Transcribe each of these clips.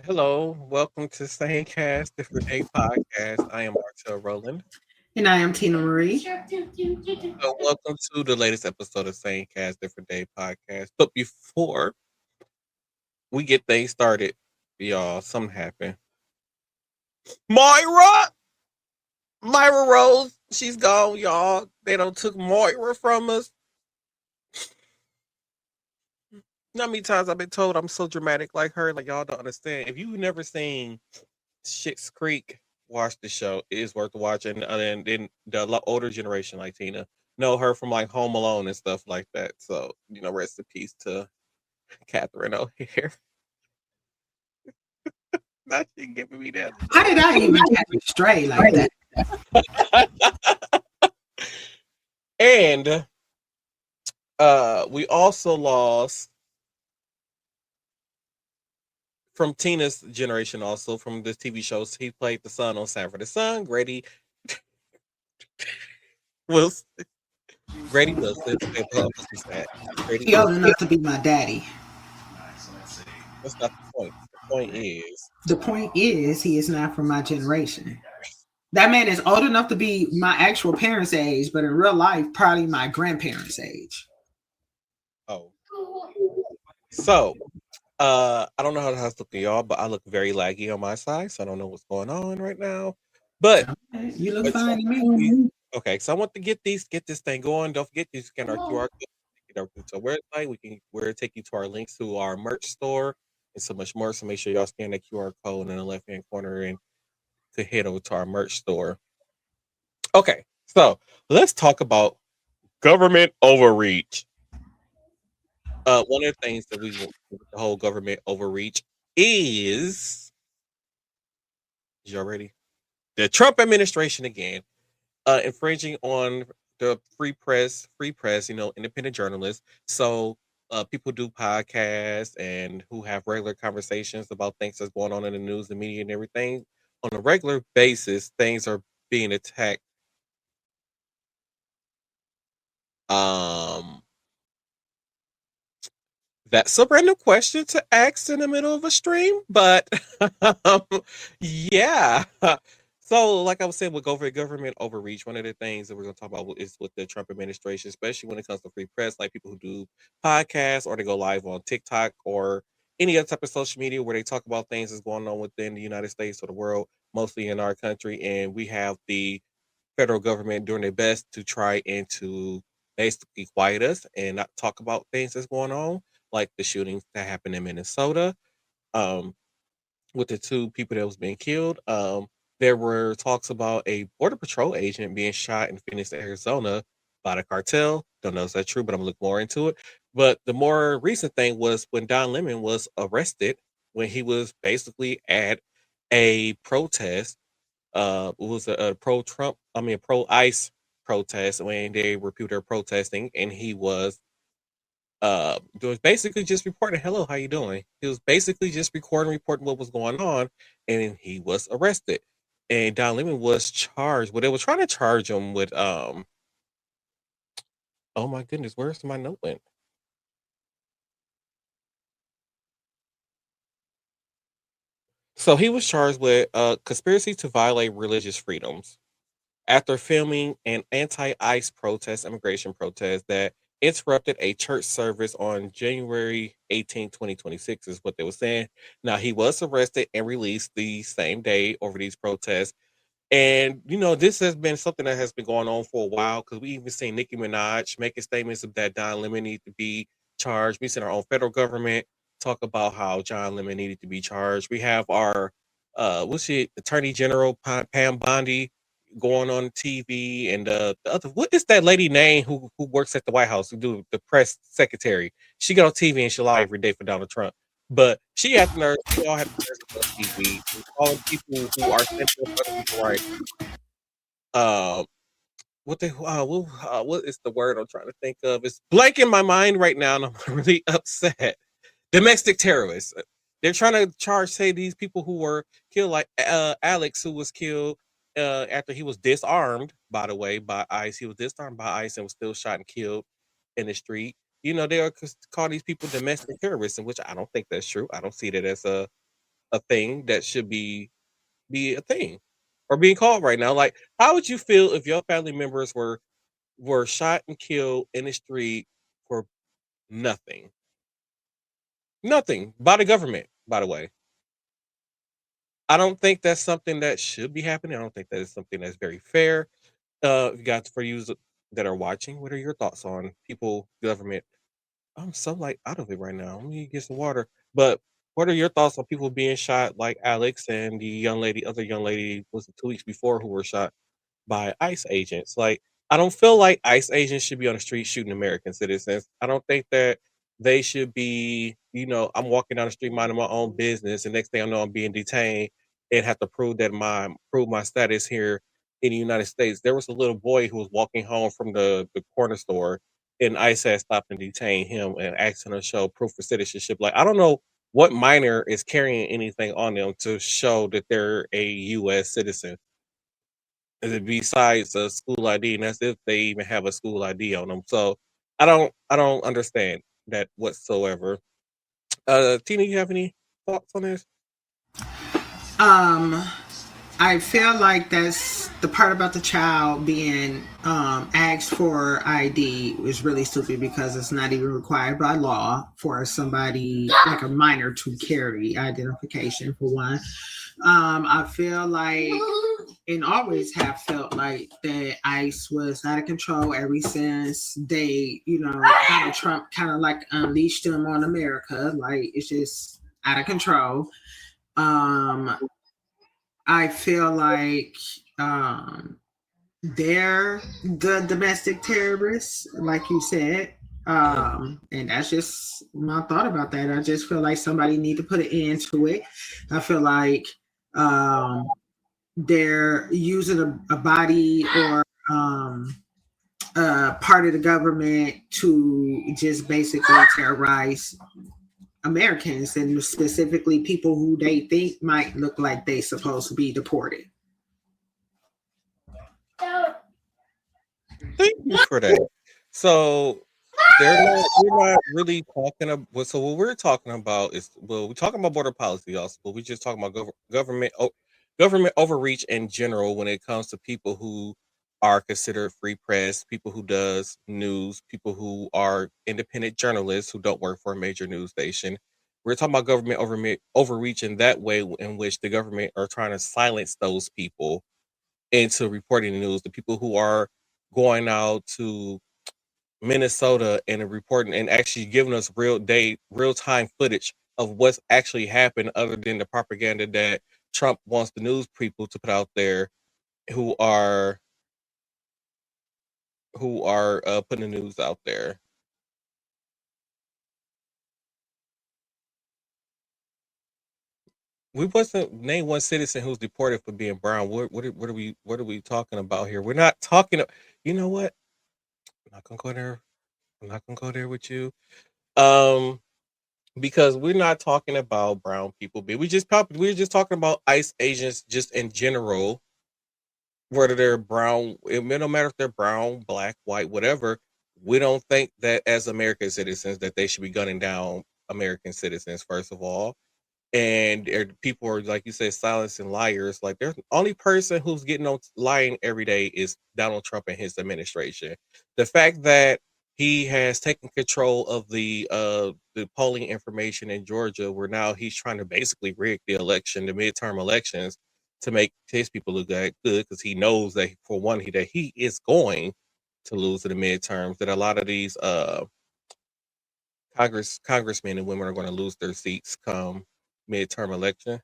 Hello, welcome to Same Cast Different Day Podcast. I am Martel Roland. And I am Tina Marie. Welcome to the latest episode of Same Cast Different Day Podcast. But before we get things started, y'all, something happened. Moira! Myra Rose, she's gone, y'all. They don't took Moira from us. Not many times I've been told I'm so dramatic like her, like y'all don't understand. If you've never seen Schitt's Creek, watch the show. It is worth watching. And then the older generation, like Tina, know her from like Home Alone and stuff like that. So, rest in peace to Catherine O'Hare. Not she giving me that How look. did I even catch a stray like that? And we also lost from Tina's generation, also from this TV shows. He played the son on Sanford the Son, Grady Wilson. Grady Wilson. Grady He old Wilson. enough to be my daddy. That's not the point. The point is The point is, he is not from my generation. That man is old enough to be my actual parents' age, but in real life, probably my grandparents' age. oh. So I don't know how the house look to y'all, but I look very laggy on my side, so I don't know what's going on right now. But You look fine to me. okay, so I want to get this thing going. Don't forget to scan our QR code, get everything to our website. We're take you to our links to our merch store and so much more. So make sure y'all scan that QR code in the left hand corner and to head over to our merch store. Okay, so let's talk about government overreach. One of the things that we want with the whole government overreach is y'all ready? The Trump administration again, infringing on the free press, independent journalists. So people do podcasts and who have regular conversations about things that's going on in the news, the media, and everything. On a regular basis, things are being attacked. Um, That's a random question to ask in the middle of a stream, but um, yeah. So, like I was saying, with government overreach, one of the things that we're going to talk about is with the Trump administration, especially when it comes to free press, like people who do podcasts or they go live on TikTok or any other type of social media where they talk about things that's going on within the United States or the world, mostly in our country. And we have the federal government doing their best to try and to basically quiet us and not talk about things that's going on, like the shootings that happened in Minnesota, um, with the two people that was being killed. There were talks about a border patrol agent being shot in Phoenix, Arizona, by the cartel. Don't know if that's true, but I'm gonna look more into it. But the more recent thing was when Don Lemon was arrested when he was basically at a protest, it was a pro ICE protest when they were people there protesting, and he was basically just reporting, "Hello, how you doing?" He was basically just reporting what was going on, and he was arrested. And Don Lemon was charged. Well, they were trying to charge him with Oh my goodness, where's my note went? So he was charged with conspiracy to violate religious freedoms after filming an anti-ICE protest, immigration protest that interrupted a church service on January 18, 2026, is what they were saying. Now, he was arrested and released the same day over these protests. And, this has been something that has been going on for a while because we even seen Nicki Minaj making statements of that Don Lemon needs to be charged. We seen our own federal government talk about how John Lemon needed to be charged. We have our, Attorney General Pam Bondi going on TV, and the other, what is that lady name who works at the White House, who do the press secretary? She got on TV and she lie every day for Donald Trump. But she had the nerve, we all had the nerve to go on TV, calling people who are central for civil rights. Um, what is the word I'm trying to think of? It's blank in my mind right now, and I'm really upset. Domestic terrorists. They're trying to say these people who were killed, like Alex, who was killed after he was disarmed. By the way, by ICE, he was disarmed by ICE and was still shot and killed in the street. They are call these people domestic terrorists, in which I don't think that's true. I don't see that as a thing that should be a thing or being called right now. Like, how would you feel if your family members were shot and killed in the street for nothing? Nothing by the government, by the way. I don't think that's something that should be happening. I don't think that is something that's very fair. Guys, for you that are watching, what are your thoughts on people, government? I'm so like out of it right now. Let me get some water. But what are your thoughts on people being shot like Alex and the other young lady, was it 2 weeks before, who were shot by ICE agents? Like, I don't feel like ICE agents should be on the street shooting American citizens. I don't think that they should be, I'm walking down the street minding my own business, and next thing I know, I'm being detained and have to prove my status here in the United States. There was a little boy who was walking home from the corner store, and ICE had stopped and detained him and asked him to show proof of citizenship. Like, I don't know what minor is carrying anything on them to show that they're a U.S. citizen besides a school ID, and that's if they even have a school ID on them. So I don't understand that whatsoever. Tina, you have any thoughts on this? Um, I feel like that's the part about the child being asked for ID is really stupid because it's not even required by law for somebody like a minor to carry identification for one. I feel like and always have felt like that ICE was out of control ever since they, Donald Trump kind of like unleashed them on America. Like it's just out of control. Um, I feel like they're the domestic terrorists, like you said. Mhm. And that's just my thought about that. I just feel like somebody need to put an end to it. I feel like um, they're using a body or part of the government to just basically terrorize Americans and specifically people who they think might look like they supposed to be deported. Thank you for that. So we're not really talking about. So what we're talking about is, well, we're talking about border policy also, but we're just talking about government overreach in general when it comes to people who are considered free press, people who does news, people who are independent journalists who don't work for a major news station. We're talking about government overreach in that way, in which the government are trying to silence those people into reporting the news. The people who are going out to Minnesota and reporting and actually giving us real time footage of what's actually happened, other than the propaganda that Trump wants the news people to put out there, who are putting the news out there. We wasn't name one citizen who's deported for being brown. What are we talking about here? We're not talking. You know what? I'm not gonna go there. I'm not gonna go there with you. Um, because we're not talking about brown people. We're just talking about ICE agents just in general, whether they're brown. No matter if they're brown, black, white, whatever. We don't think that as American citizens that they should be gunning down American citizens. First of all, and people are, like you said, silencing liars. Like, there's the only person who's getting on lying every day is Donald Trump and his administration. The fact that he has taken control of the polling information in Georgia, where now he's trying to basically rig the midterm elections, to make his people look good, because he knows that, for one, that he is going to lose in the midterms, that a lot of these congressmen and women are going to lose their seats come midterm election.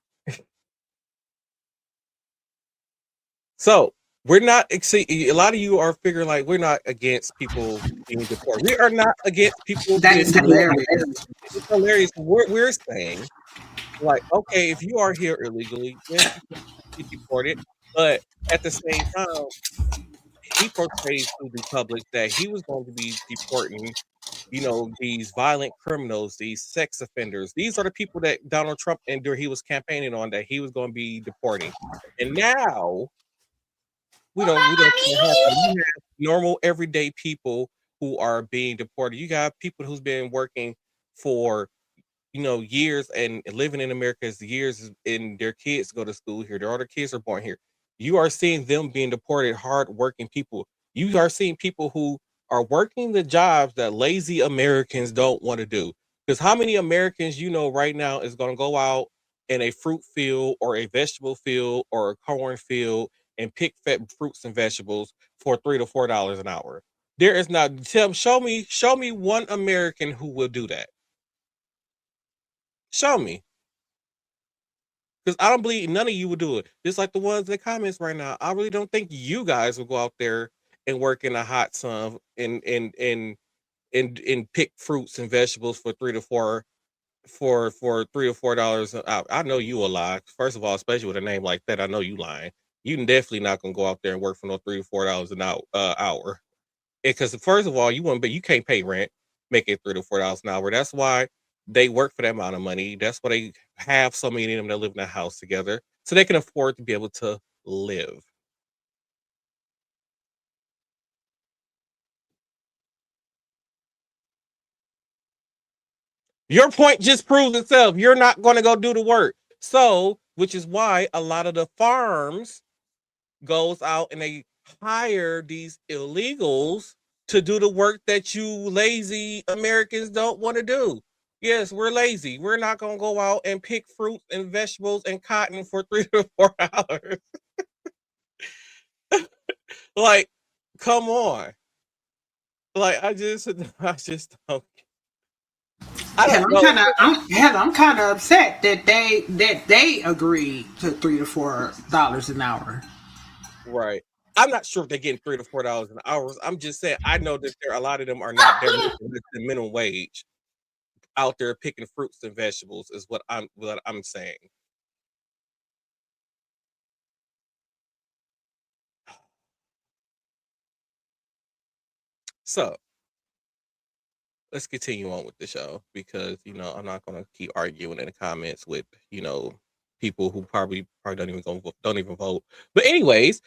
So we're not. See, a lot of you are figuring like we're not against people being deported. We are not against people That being is deported. hilarious. It's hilarious. We're saying, like, okay, if you are here illegally, yes, you can be deported. But at the same time, he portrays to the public that he was going to be deporting, these violent criminals, these sex offenders. These are the people that Donald Trump and he was campaigning on, that he was going to be deporting. And now we don't see it happen. You have normal everyday people who are being deported. You got people who's been working for years and living in America is years, and their kids go to school here. Their other kids are born here. You are seeing them being deported, hardworking people. You are seeing people who are working the jobs that lazy Americans don't want to do. Because how many Americans right now is going to go out in a fruit field or a vegetable field or a corn field and pick fruits and vegetables for $3 to $4 an hour? There is not. Show me one American who will do that. Show me. Because I don't believe none of you would do it. Just like the ones in the comments right now. I really don't think you guys will go out there and work in a hot sun and pick fruits and vegetables for $3 to $4 an hour. I know you a lie. First of all, especially with a name like that, I know you lying. You definitely not gonna go out there and work for no $3 to $4 an hour. Because first of all, you can't pay rent making $3 to $4 an hour. That's why they work for that amount of money. That's why they have so many of them that live in a house together, so they can afford to be able to live. Your point just proves itself. You're not going to go do the work. So, which is why a lot of the farms goes out and they hire these illegals to do the work that you lazy Americans don't want to do. Yes, we're lazy. We're not going to go out and pick fruits and vegetables and cotton for $3 to $4. Like, come on. Like, I just don't. I Hell, don't know. I'm kind of upset that they agreed to $3 to $4 an hour. Right. I'm not sure if they're getting $3 to $4 an hour. I'm just saying I know that a lot of them are not. They're making less than minimum wage out there picking fruits and vegetables. Is what I'm saying. So let's continue on with the show because I'm not gonna keep arguing in the comments with people who probably don't even vote. But anyways,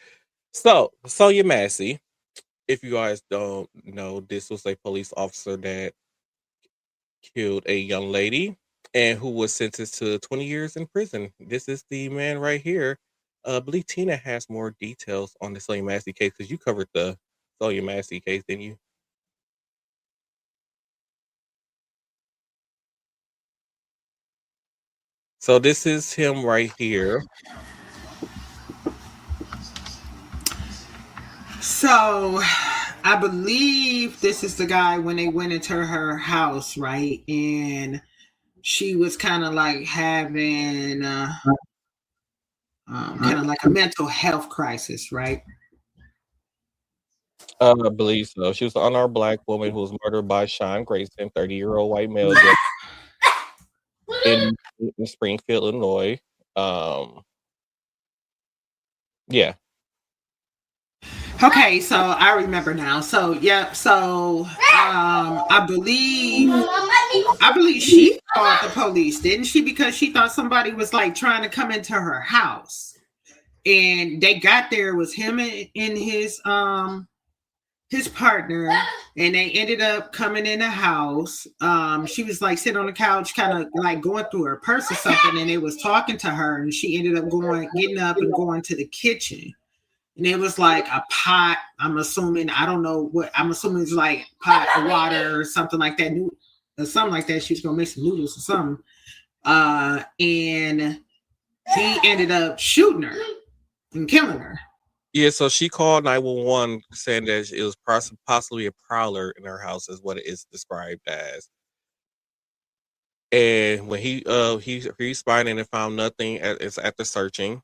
so Sonia Massey, if you guys don't know, this was a police officer that killed a young lady and who was sentenced to 20 years in prison. This is the man right here. I believe Tina has more details on the Sonia Massey case because you covered the Sonia Massey case, didn't you? So this is him right here. So, I believe this is the guy when they went into her house, right? And she was kind of like having kind of like a mental health crisis, right? I believe so. She was an unarmed black woman who was murdered by Sean Grayson, 30-year-old white male in Springfield, Illinois. Um, yeah. Okay, so I remember now. So yeah, so I believe she called the police, didn't she? Because she thought somebody was like trying to come into her house, and they got there. It was him and his partner, and they ended up coming in the house. She was like sitting on the couch, kind of like going through her purse or something, and they was talking to her, and she ended up getting up and going to the kitchen. And it was like a pot. I'm assuming, I don't know what, I'm assuming it's like pot of water or something like that. Or something like that. She was gonna make some noodles or something. And he ended up shooting her and killing her. Yeah, so she called 911 saying that it was possibly a prowler in her house, is what it is described as. And when he spotted and found nothing after searching.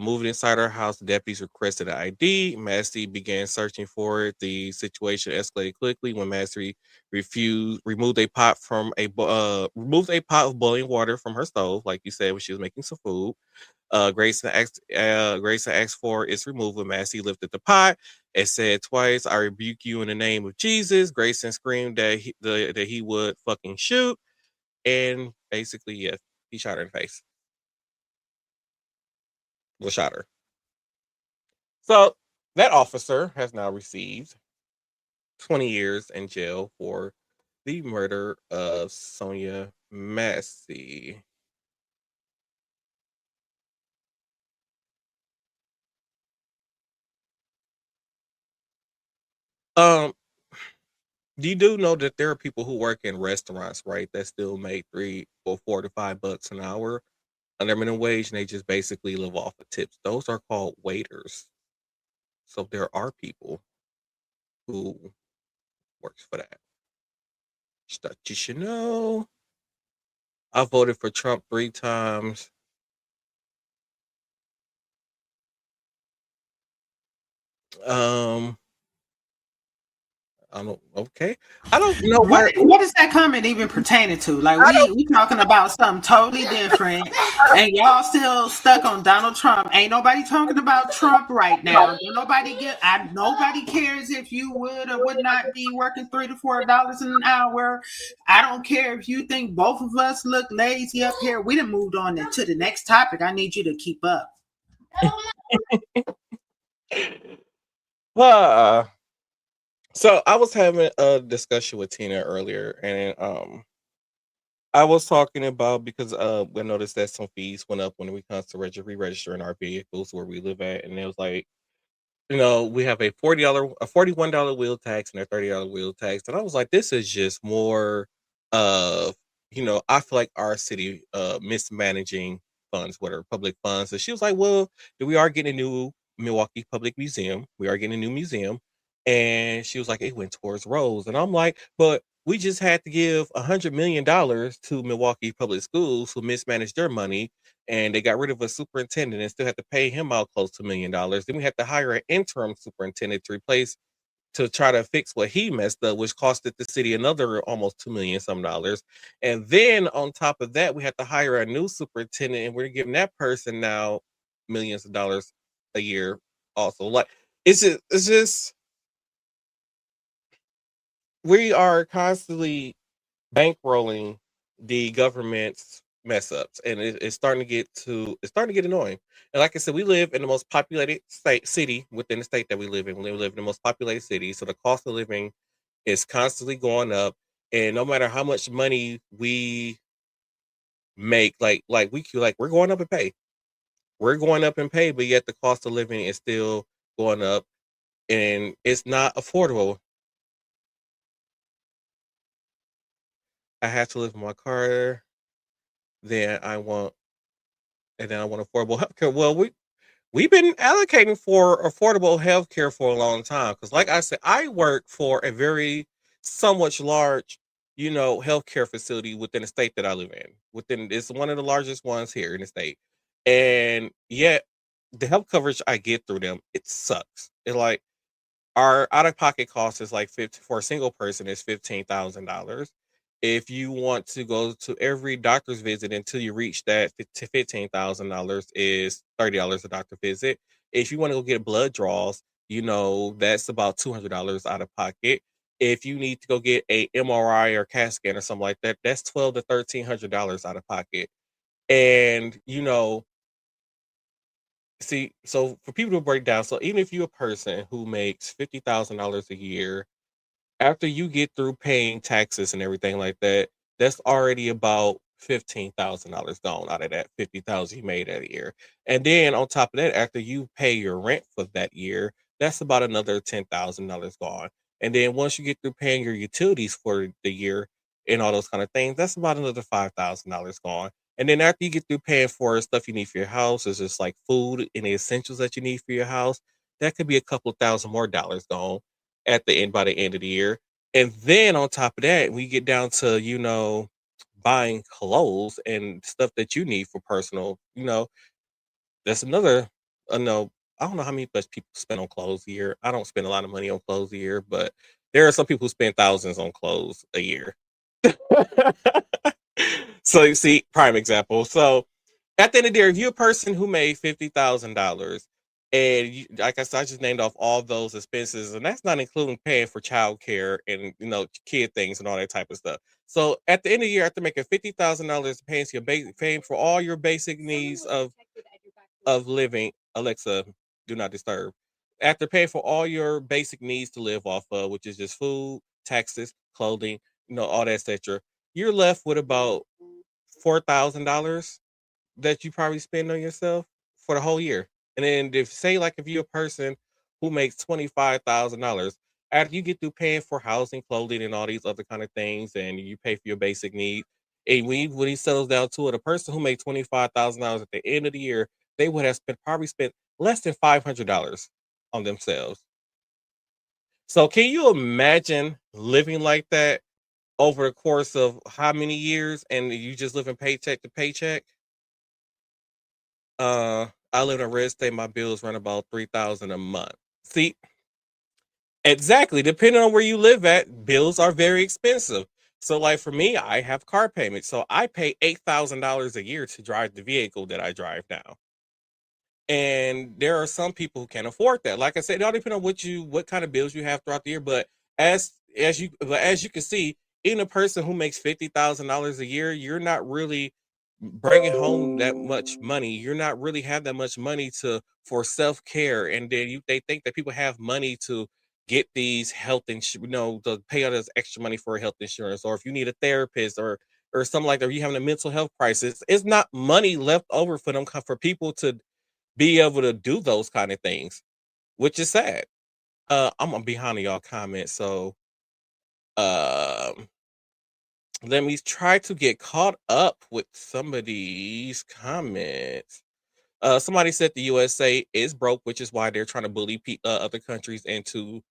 Moving inside her house, the deputies requested an ID. Massey began searching for it. The situation escalated quickly when Massey removed a pot of boiling water from her stove, like you said, when she was making some food. Grayson asked for its removal. Massey lifted the pot and said twice, "I rebuke you in the name of Jesus." Grayson screamed that he would fucking shoot, and basically, yeah, he shot her in the face. Well, shot her. So that officer has now received 20 years in jail for the murder of Sonia messy. Um, you do know that there are people who work in restaurants, right? That still make 3 or 4 to 5 bucks an hour under minimum wage, and they just basically live off of tips. Those are called waiters. So there are people who works for that. Stuff you should know. I voted for Trump 3 times. Um, I don't. Okay, I don't know why. What is that comment even pertaining to? Like I we talking about something totally different, and y'all still stuck on Donald Trump. Ain't nobody talking about Trump right now. Don't nobody nobody cares if you would or would not be working $3 to $4 an hour. I don't care if you think both of us look lazy up here. We done moved on to the next topic. I need you to keep up. don't. So I was having a discussion with Tina earlier, and I was talking about because we noticed that some fees went up when it comes to re-registering our vehicles where we live at, and it was like, we have a $41 wheel tax and a $30 wheel tax. And I was like, this is just more of, I feel like our city mismanaging funds, what are public funds. And she was like, well, we are getting a new Milwaukee Public Museum. We are getting a new museum. And she was like, it went towards roads. And I'm like, but we just had to give $100 million to Milwaukee Public Schools who mismanaged their money, and they got rid of a superintendent and still had to pay him out close to $1 million. Then we had to hire an interim superintendent to try to fix what he messed up, which costed the city another almost $2 million some dollars. And then on top of that, we had to hire a new superintendent, and we're giving that person now millions of dollars a year. Also, like it's just we are constantly bankrolling the government's mess ups, and it's starting to get annoying. And like I said, we live in the most populated city within the state that we live in. We live in the most populated city, so the cost of living is constantly going up. And no matter how much money we make, we're going up in pay. We're going up in pay, but yet the cost of living is still going up, and it's not affordable. I have to live in my car. Then I want, and then I want affordable healthcare. Well, we've been advocating for affordable healthcare for a long time because, like I said, I work for a very somewhat large, healthcare facility within the state that I live in. Within It's one of the largest ones here in the state, and yet the health coverage I get through them, it sucks. It like our out of pocket cost is like 50 for a single person is $15,000. If you want to go to every doctor's visit until you reach that to $15,000 is $30 a doctor visit. If you want to go get blood draws, that's about $200 out of pocket. If you need to go get a MRI or CAT scan or something like that, that's $1,200 to $1,300 out of pocket. And see, so for people to break down, so even if you're a person who makes $50,000 a year, after you get through paying taxes and everything like that, that's already about $15,000 gone out of that 50,000 you made that year. And then on top of that, after you pay your rent for that year, that's about another $10,000 gone. And then once you get through paying your utilities for the year and all those kind of things, that's about another $5,000 gone. And then after you get through paying for stuff you need for your house, it's just like food and the essentials that you need for your house, that could be a couple of thousand more dollars gone at the end by the end of the year. And then on top of that, we get down to, buying clothes and stuff that you need for personal, that's another no, I don't know how many much people spend on clothes a year. I don't spend a lot of money on clothes a year, but there are some people who spend thousands on clothes a year. So you see, prime example. So at the end of the day, if you're a person who made $50,000, and like I said, I just named off all those expenses, and that's not including paying for childcare and kid things and all that type of stuff. So at the end of the year, after making $50,000, paying for all your basic needs of living, Alexa, do not disturb. After paying for all your basic needs to live off of, which is just food, taxes, clothing, all that etc., you're left with about $4,000 that you probably spend on yourself for the whole year. And then if say like if you're a person who makes $25,000, after you get through paying for housing, clothing, and all these other kind of things, and you pay for your basic needs, and when he settles down to it, a person who makes $25,000 at the end of the year, they would have probably spent less than $500 on themselves. So can you imagine living like that over the course of how many years, and you just living paycheck to paycheck? I live in a red state. My bills run about 3,000 a month. See, exactly. Depending on where you live at, bills are very expensive. So, like for me, I have car payments, so I pay $8,000 a year to drive the vehicle that I drive now. And there are some people who can't afford that. Like I said, it all depends on what kind of bills you have throughout the year. But as you can see, even a person who makes $50,000 a year, you're not really bringing home that much money. You're not really have that much money to for self care, and then they think that people have money to get these health insurance, to pay all this extra money for health insurance, or if you need a therapist or something like that, or you having a mental health crisis. It's not money left over for them for people to be able to do those kind of things, which is sad. I'm behind on y'all comments, so um, let me try to get caught up with some of these comments. Somebody said the USA is broke, which is why they're trying to bully other countries into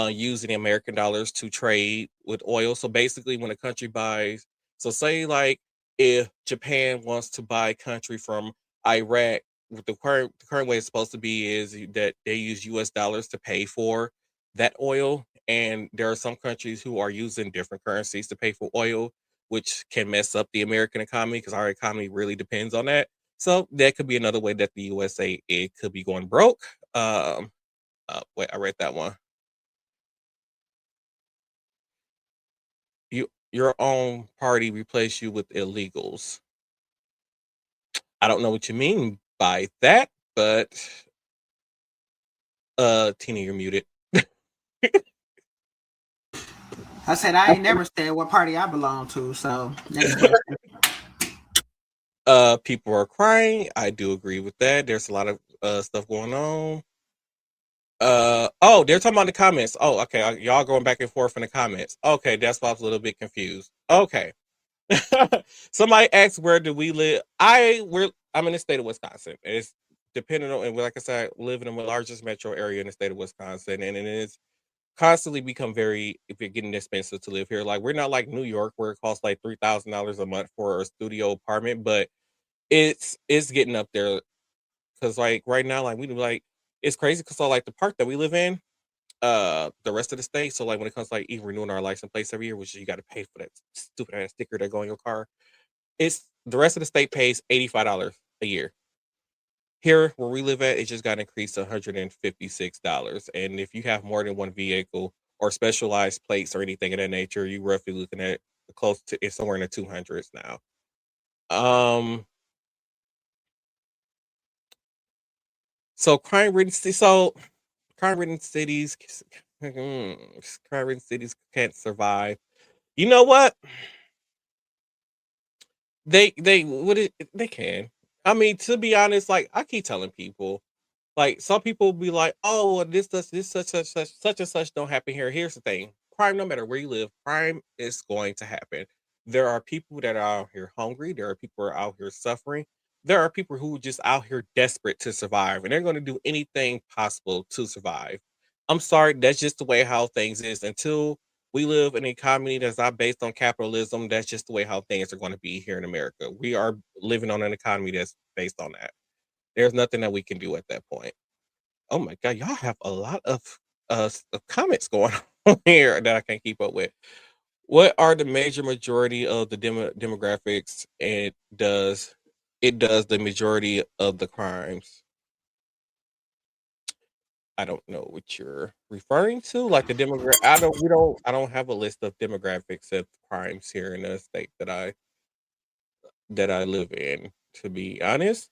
using the American dollars to trade with oil. So basically, when a country buys, so say like if Japan wants to buy a country from Iraq, what the current way it's supposed to be is that they use U.S. dollars to pay for that oil, and there are some countries who are using different currencies to pay for oil, which can mess up the American economy because our economy really depends on that. So that could be another way that the USA it could be going broke. Wait, I read that one. Your own party replace you with illegals. I don't know what you mean by that, but Tina, you're muted. I said I ain't never said what party I belong to. So next question. People are crying. I do agree with that. There's a lot of stuff going on. Oh, they're talking about the comments. Oh, okay. Y'all going back and forth in the comments. Okay, that's why I was a little bit confused. Okay. Somebody asked where do we live? I'm in the state of Wisconsin. It's depending on, and like I said, I live in the largest metro area in the state of Wisconsin, and it is constantly become very if you're getting expensive to live here. Like we're not like New York where it costs like $3,000 a month for a studio apartment, but it's getting up there because like right now, like we do like it's crazy because so like the park that we live in, the rest of the state. So like when it comes to like even renewing our license plates every year, which you got to pay for that stupid ass sticker that go on your car. It's the rest of the state pays $85 a year. Here where we live at, it just got increased to $156. And if you have more than one vehicle or specialized plates or anything of that nature, you roughly looking at close to it's somewhere in the 200s now. Um so crime ridden cities crime ridden cities can't survive. You know what? They can. I mean, to be honest, like I keep telling people, like some people be like, "Oh, well, this such and such don't happen here." Here's the thing: crime, no matter where you live, crime is going to happen. There are people that are out here hungry. There are people who are out here suffering. There are people who are just out here desperate to survive, and they're going to do anything possible to survive. I'm sorry, that's just the way how things is. Until we live in an economy that's not based on capitalism, that's just the way how things are going to be here in America. We are living on an economy that's based on that. There's nothing that we can do at that point. Oh my god, y'all have a lot of comments going on here that I can't keep up with. What are the majority of the demographics? And it does the majority of the crimes? I don't know what you're referring to. Like the demographic. I don't have a list of demographics of crimes here in the state that I live in. To be honest,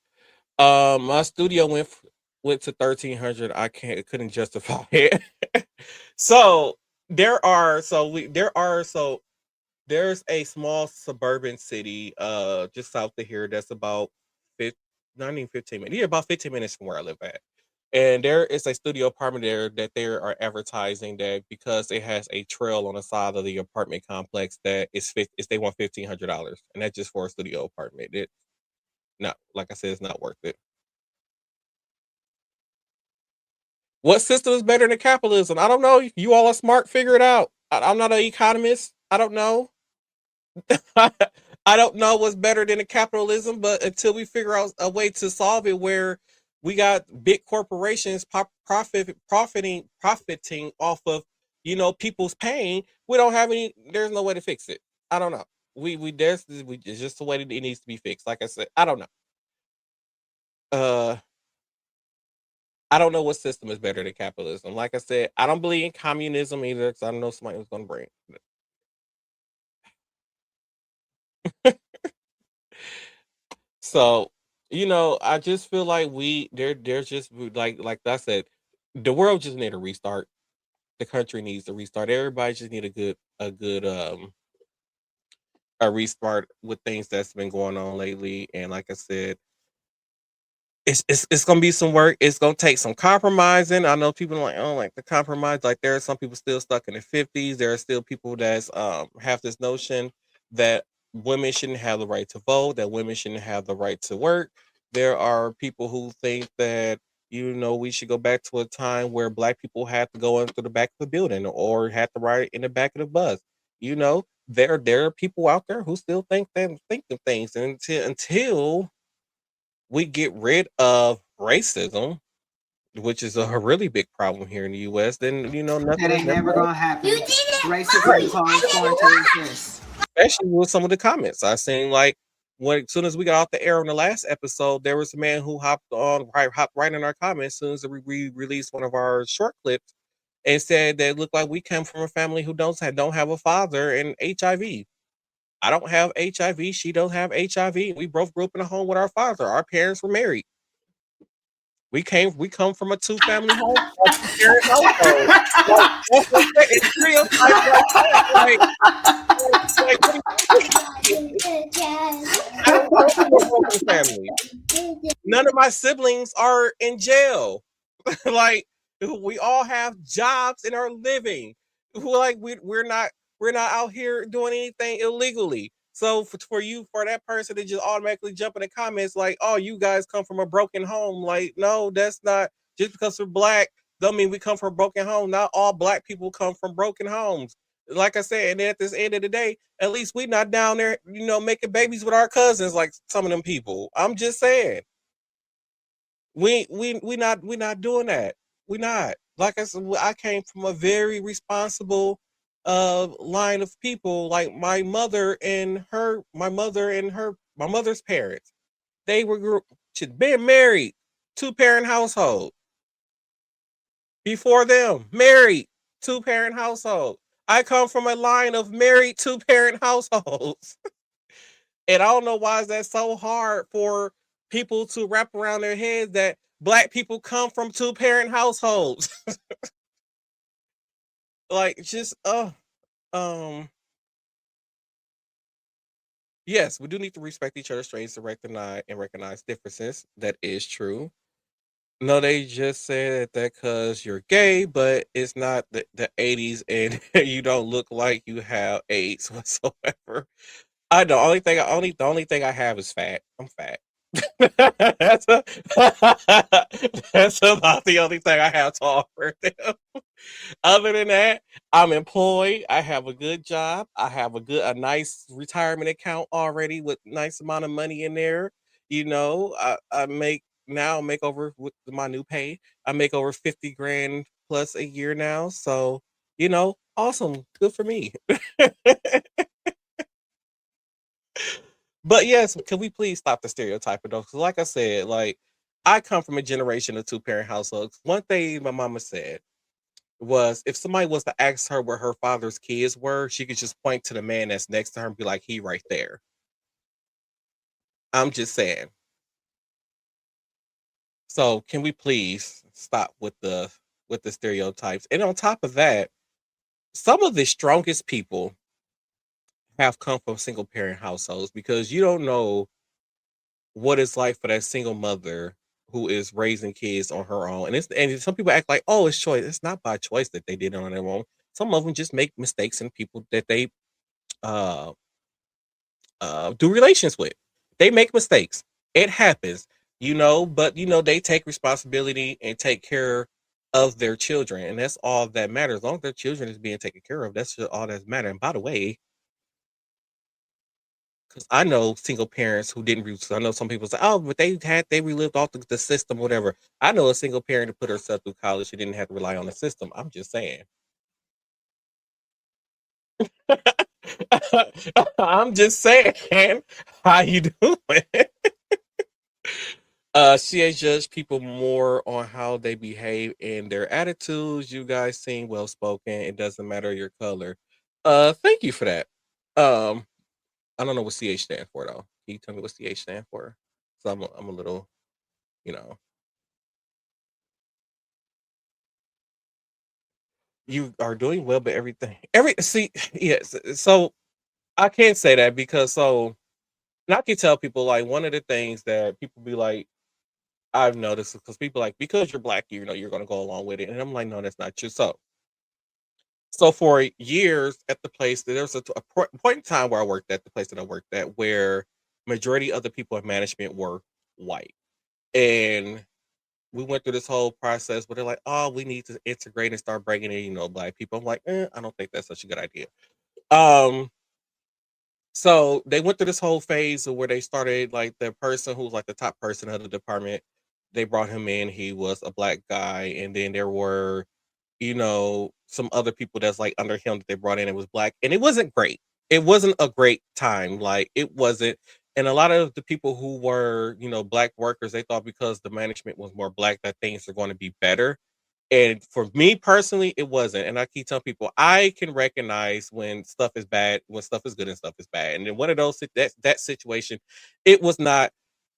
my studio went to 1,300. Couldn't justify it. So there are so there's a small suburban city just south of here that's about 15, not even 15 minutes. Yeah, about 15 minutes from where I live at. And there is a studio apartment there that they are advertising that because it has a trail on the side of the apartment complex that is they want $1,500, and that's just for a studio apartment. It not like I said, it's not worth it. What system is better than capitalism? I don't know. You all are smart. Figure it out. I'm not an economist. I don't know. I don't know what's better than a capitalism, but until we figure out a way to solve it, where we got big corporations profiting off of people's pain, we don't have any. There's no way to fix it. I don't know. It's just the way that it needs to be fixed. Like I said, I don't know. Uh, I don't know what system is better than capitalism. Like I said, I don't believe in communism either because I don't know somebody was going to bring it. So, I just feel like there's just like I said, the world just need a restart. The country needs a restart. Everybody just need a restart with things that's been going on lately. And like I said, it's gonna be some work. It's gonna take some compromising. I know people are like, oh, like the compromise. Like there are some people still stuck in the 50s. There are still people that's have this notion that women shouldn't have the right to vote, that women shouldn't have the right to work. There are people who think that we should go back to a time where black people had to go into the back of the building or had to ride in the back of the bus. There are people out there who still think of things, and until we get rid of racism, which is a really big problem here in the U.S., then That nothing is ain't never never going gonna happen. Racism right. is always going to exist. Especially with some of the comments I seen, like when as soon as we got off the air on the last episode, there was a man who hopped right in our comments as soon as we released one of our short clips and said that it looked like we come from a family who don't have a father and HIV. I don't have HIV. She don't have HIV. We both grew up in a home with our father. Our parents were married. We come from a two-family home, a two-parent household. Like, that's what I'm saying, it's stereotypes like that, what do you I don't come from a broken family. None of my siblings are in jail. Like we all have jobs and are living. Like we're not out here doing anything illegally. So for that person to just automatically jump in the comments like, oh, you guys come from a broken home. Like, no, that's not just because we're black, don't mean we come from a broken home. Not all black people come from broken homes. Like I said, and at this end of the day, at least we not down there, making babies with our cousins like some of them people. I'm just saying. We not doing that. We not. Like I said, I came from a very responsible line of people. Like my mother's parents. They were she'd been married, two-parent household. Before them, married, two-parent household. I come from a line of married two-parent households. And I don't know why is that so hard for people to wrap around their heads that black people come from two-parent households. Like just um yes, we do need to respect each other's strengths to recognize differences. That is true. No, they just said that because you're gay, but it's not the 80s and you don't look like you have AIDS whatsoever. I the only thing I have is fat. I'm fat. that's, a, that's about the only thing I have to offer them. Other than that, I'm employed. I have a good job. I have a nice retirement account already with nice amount of money in there. I make over with my new pay. I make over 50 grand plus a year now. So, awesome. Good for me. But yes, can we please stop the stereotyping though? Because like I said, like I come from a generation of two-parent households. One thing my mama said was if somebody was to ask her where her father's kids were, she could just point to the man that's next to her and be like, he right there. I'm just saying. So can we please stop with the stereotypes? And on top of that, some of the strongest people have come from single parent households because you don't know what it's like for that single mother who is raising kids on her own. And some people act like, oh, it's choice. It's not by choice that they did it on their own. Some of them just make mistakes in people that they uh do relations with. They make mistakes. It happens, but they take responsibility and take care of their children. And that's all that matters. As long as their children is being taken care of, that's all that matters. And by the way, because I know single parents who didn't. I know some people say, "Oh, but they relived off the system, whatever." I know a single parent who put herself through college. She didn't have to rely on the system. I'm just saying. I'm just saying. How you doing? She has judged people more on how they behave and their attitudes. You guys seem well spoken. It doesn't matter your color. Thank you for that. Um, I don't know what CH stand for though. Can you tell me what CH stand for? So I'm a little, you know, you are doing well, but every see, yes. So I can't say that because and I can tell people like one of the things that people be like, I've noticed because people like because you're black, you're going to go along with it, and I'm like, no, that's not true. So for years at the place, there was a point in time where I worked at the place that I worked at where majority of the people in management were white, and we went through this whole process where they're like, "Oh, we need to integrate and start bringing in, black people." I'm like, I don't think that's such a good idea. Um, so they went through this whole phase of where they started like the person who was like the top person of the department. They brought him in. He was a black guy, and then there were some other people that's like under him that they brought in. It was black, and it wasn't great. It wasn't a great time. Like it wasn't. And a lot of the people who were, black workers, they thought because the management was more black that things are going to be better. And for me personally, it wasn't. And I keep telling people I can recognize when stuff is bad, when stuff is good and stuff is bad. And in one of those that situation, it was not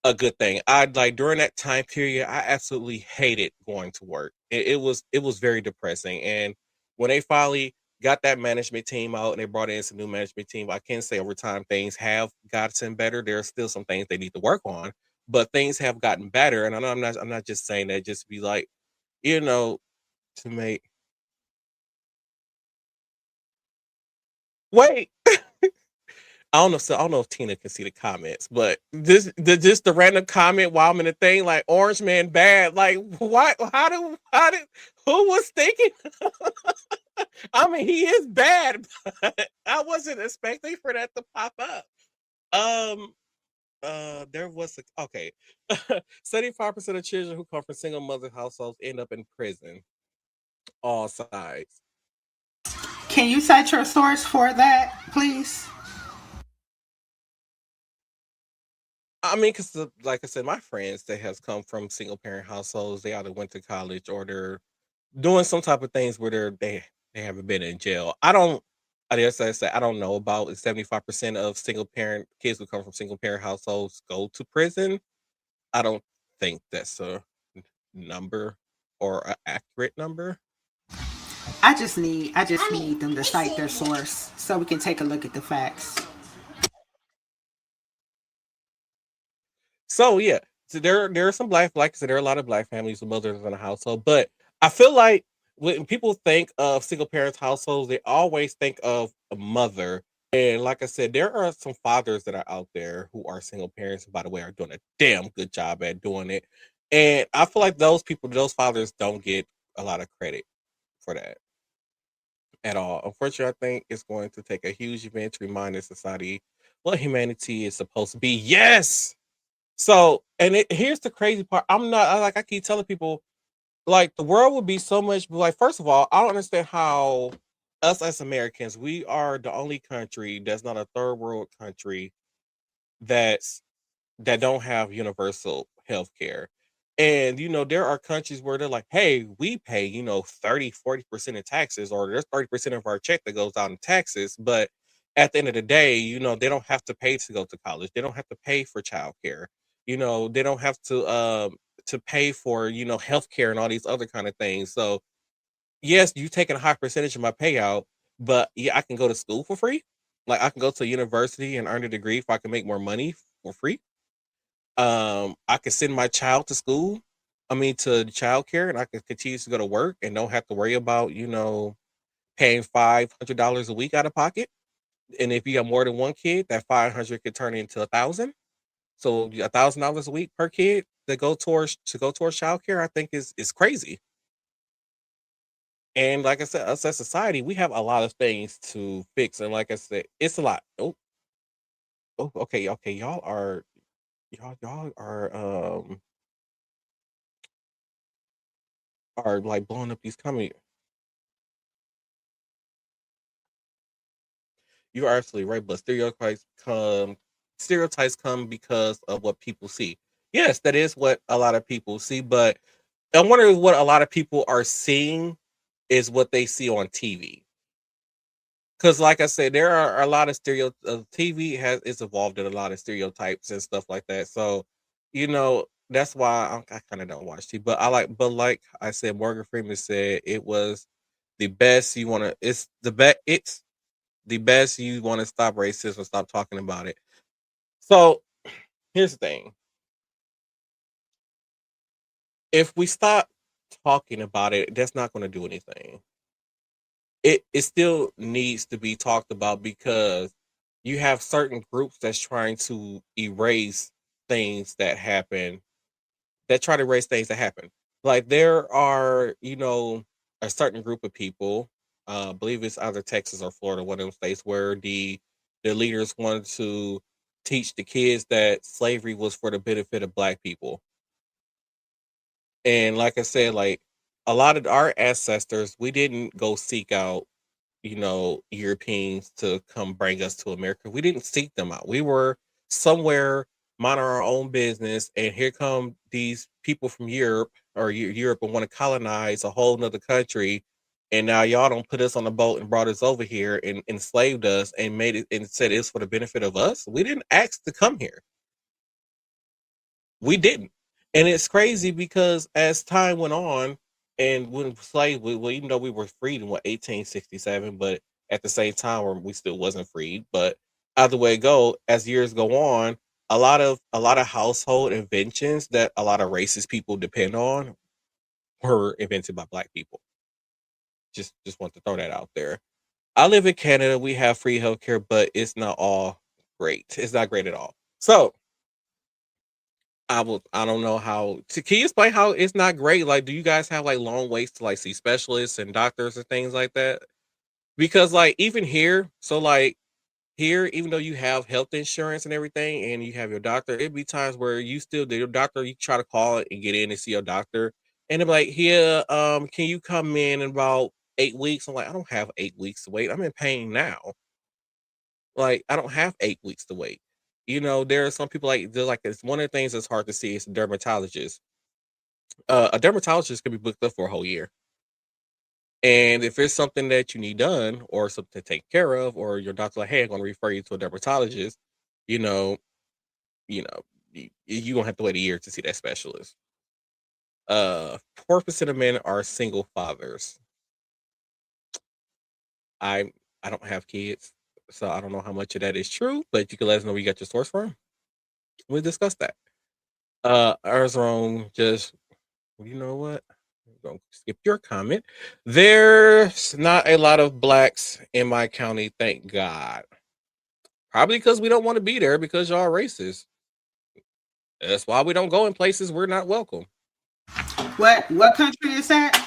a good thing. I like during that time period, I absolutely hated going to work. It was very depressing. And when they finally got that management team out and they brought in some new management team, I can say over time things have gotten better. There are still some things they need to work on, but things have gotten better. And I'm not just saying that just to be like, you know, to make wait. I don't know if Tina can see the comments, but just the random comment while I'm in the thing like Orange Man bad. Like what? How did who was thinking? I mean, he is bad, but I wasn't expecting for that to pop up. Um, there was okay. 75% of children who come from single mother households end up in prison. All sides. Can you cite your source for that, please? I mean, because like I said, my friends that has come from single parent households, they either went to college or they're doing some type of things where they haven't been in jail. I guess I say I don't know about 75% of single parent kids who come from single parent households go to prison. I don't think that's a number or an accurate number. I just need them to cite their source so we can take a look at the facts. So yeah, so there are some black like I said, there are a lot of black families with mothers in the household, but I feel like when people think of single parents households, they always think of a mother. And like I said, there are some fathers that are out there who are single parents, who, by the way, are doing a damn good job at doing it. And I feel like those people, those fathers, don't get a lot of credit for that at all. Unfortunately, I think it's going to take a huge event to remind the society what humanity is supposed to be. Yes, so, and here's the crazy part. I keep telling people, like, the world would be so much like, first of all, I don't understand how us as Americans, we are the only country that's not a third world country that's that don't have universal health care. And there are countries where they're like, hey, we pay, 30-40% in taxes, or there's 30% of our check that goes out in taxes. But at the end of the day, they don't have to pay to go to college. They don't have to pay for childcare. They don't have to pay for, healthcare and all these other kind of things. So yes, you taking a high percentage of my payout, but yeah, I can go to school for free. Like I can go to university and earn a degree if I can make more money for free. I can send my child to school. I mean to childcare, and I can continue to go to work and don't have to worry about paying $500 a week out of pocket. And if you have more than one kid, that 500 could turn into 1,000. So $1,000 a week per kid to go towards childcare, I think is crazy. And like I said, us as society, we have a lot of things to fix. And like I said, it's a lot. Oh, okay, okay. Y'all are like blowing up these comments. You are absolutely right, but stereotypes come because of what people see. Yes, that is what a lot of people see, but I wonder if what a lot of people are seeing is what they see on TV. Because, like I said, there are a lot of TV has is evolved in a lot of stereotypes and stuff like that. So, that's why I kind of don't watch TV. But like I said, Morgan Freeman said it was the best. It's the best. You want to stop racism, stop talking about it. So, here's the thing: if we stop talking about it, that's not going to do anything. It still needs to be talked about because you have certain groups that's trying to erase things that happen that try to erase things that happen. Like there are, a certain group of people, I believe it's either Texas or Florida, one of them states where the leaders wanted to teach the kids that slavery was for the benefit of black people. And like I said, like a lot of our ancestors, we didn't go seek out Europeans to come bring us to America. We didn't seek them out. We were somewhere minding our own business, and here come these people from Europe or Europe and want to colonize a whole nother country. And now y'all don't put us on a boat and brought us over here and enslaved us and made it and said it's for the benefit of us. We didn't ask to come here. We didn't. And it's crazy because as time went on, and when well, even though we were freed in 1867, but at the same time, we still wasn't freed. But either way it go, as years go on, a lot of household inventions that a lot of racist people depend on were invented by black people. Just want to throw that out there. I live in Canada. We have free healthcare, but it's not all great. It's not great at all. So I don't know how can you explain how it's not great? Like, do you guys have like long waits to like see specialists and doctors and things like that? Because like even here, so like here, even though you have health insurance and everything and you have your doctor, it'd be times where your doctor, you try to call it and get in and see your doctor, and they're like, here, can you come in about 8 weeks? I'm like, I don't have 8 weeks to wait. I'm in pain now. Like, I don't have 8 weeks to wait. There are some people like they're like it's one of the things that's hard to see is a dermatologist. A dermatologist can be booked up for a whole year. And if it's something that you need done or something to take care of, or your doctor like, hey, I'm gonna refer you to a dermatologist, you know, you know, you gonna have to wait a year to see that specialist. 4% of men are single fathers. I I don't have kids, so I don't know how much of that is true, but you can let us know where you got your source from. We'll discuss that. Ours wrong. Just you know what? I'm gonna skip your comment. There's not a lot of blacks in my county, thank God. Probably because we don't want to be there because y'all racist. That's why we don't go in places we're not welcome. What country is that?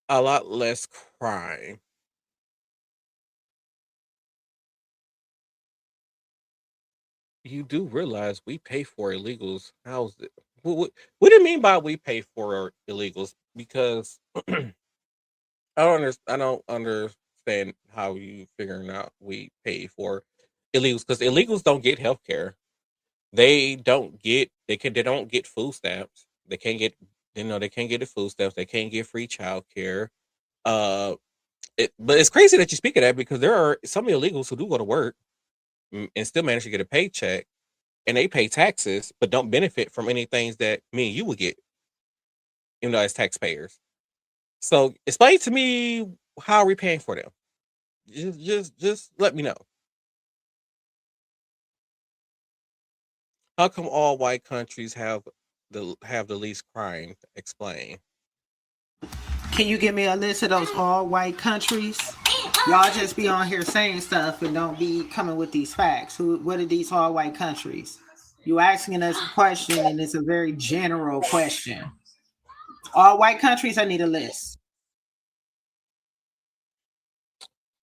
A lot less crime. You do realize we pay for illegals. How's it? What do you mean by we pay for illegals? Because I don't understand how you figuring out we pay for illegals because illegals don't get health care. They don't get food stamps. They can't get they can't get the food stamps. They can't get free child care. Uh, but it's crazy that you speak of that because there are some illegals who do go to work and still manage to get a paycheck and they pay taxes but don't benefit from any things that me and you would get, as taxpayers. So explain to me, how are we paying for them? Just let me know. How come all white countries have the least crime? Explain. Can you give me a list of those all white countries? Y'all just be on here saying stuff and don't be coming with these facts. What are these all white countries? You asking us a question and it's a very general question. All white countries, I need a list.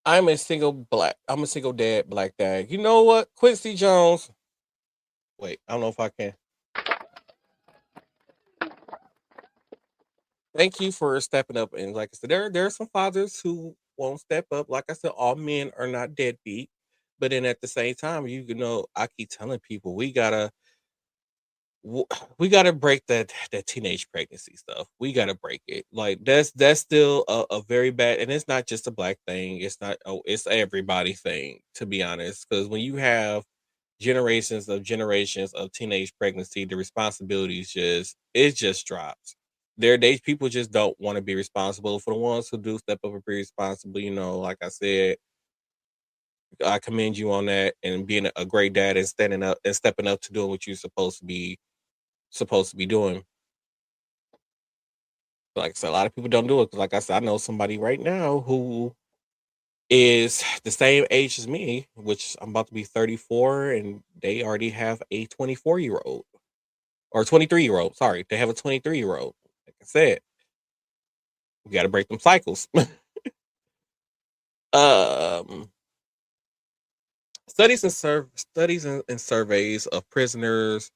I'm a single dad black dad. You know what? Quincy Jones. Wait, I don't know if I can. Thank you for stepping up. And like I said, there are some fathers who won't step up. Like I said, all men are not deadbeat. But then at the same time, I keep telling people w- we gotta break that teenage pregnancy stuff. We gotta break it. Like that's still a very bad, and it's not just a black thing. It's not. Oh, it's everybody thing. To be honest, because when you have generations of teenage pregnancy, the responsibilities just drops. People just don't want to be responsible. For the ones who do step up and be responsible, like I said, I commend you on that and being a great dad and standing up and stepping up to doing what you're supposed to be doing. Like I said, a lot of people don't do it. 'Cause like I said, I know somebody right now who is the same age as me, which I'm about to be 34, and they already have a 24-year-old or 23-year-old. Sorry, they have a 23-year-old. Like I said, we got to break them cycles. um, studies and surveys of prisoners.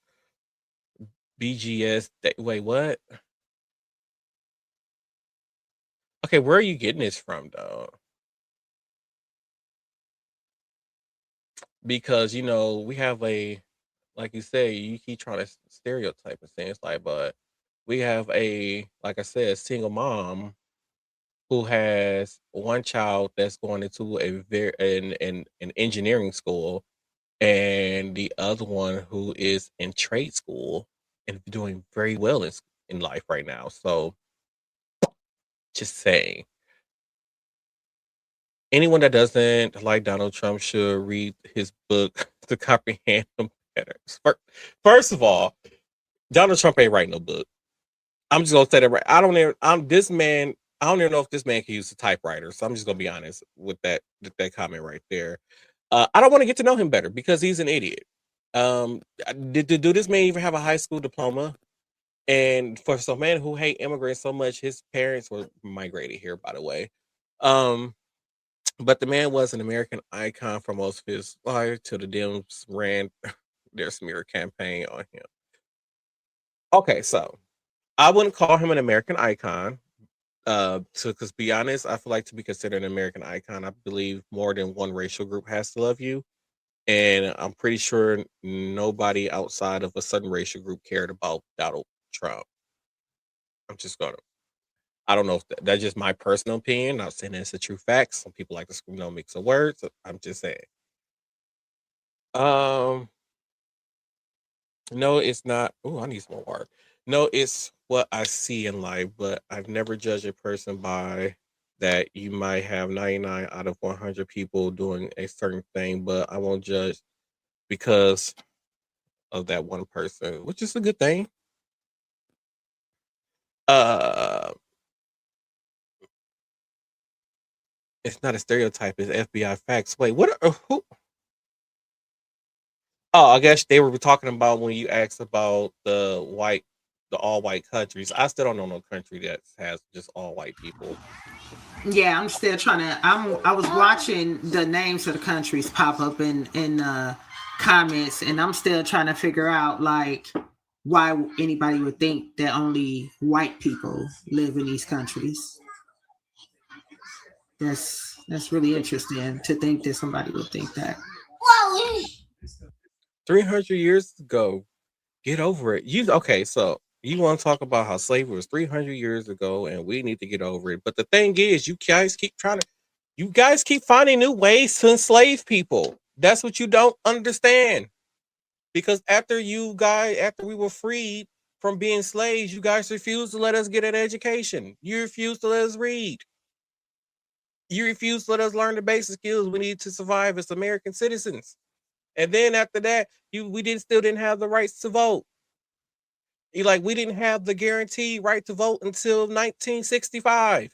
BGS. Wait, what? Okay, where are you getting this from, though? Because we have like you say, you keep trying to stereotype and things like, but we have like I said, single mom who has one child that's going into a very an engineering school, and the other one who is in trade school and doing very well in life right now. So just saying, anyone that doesn't like Donald Trump should read his book to comprehend him better. First of all, Donald Trump ain't writing no book. I'm just gonna say that right. I don't even. I'm this man. I don't even know if this man can use a typewriter. So I'm just gonna be honest with that comment right there. I don't want to get to know him better because he's an idiot. Do this man even have a high school diploma? And for some man who hate immigrants so much, his parents were migrated here, by the way. Um, but the man was an American icon for most of his life till the Dems ran their smear campaign on him. Okay, so I wouldn't call him an American icon. Because be honest, I feel like to be considered an American icon, I believe more than one racial group has to love you, and I'm pretty sure nobody outside of a certain racial group cared about Donald Trump. I'm just gonna. I don't know if that's just my personal opinion. Not saying it's a true fact. Some people like to mix of words. I'm just saying. Um, no, it's not. Oh, I need some more water. No, it's what I see in life, but I've never judged a person by that. You might have 99 out of 100 people doing a certain thing, but I won't judge because of that one person, which is a good thing. Uh, it's not a stereotype. It's FBI facts. Wait, what? Who? Oh, I guess they were talking about when you asked about the all white countries. I still don't know no country that has just all white people. Yeah, I'm still trying to. I was watching the names of the countries pop up in comments, and I'm still trying to figure out like why anybody would think that only white people live in these countries. That's really interesting to think that somebody would think that. 300 years ago. Get over it. Okay? So you want to talk about how slavery was 300 years ago, and we need to get over it. But the thing is, you guys keep finding new ways to enslave people. That's what you don't understand. Because after we were freed, from being slaves. You guys refuse to let us get an education. You refuse to let us read. You refuse to let us learn the basic skills we need to survive as American citizens. And then after that, we didn't still didn't have the rights to vote. You like we didn't have the guaranteed right to vote until 1965.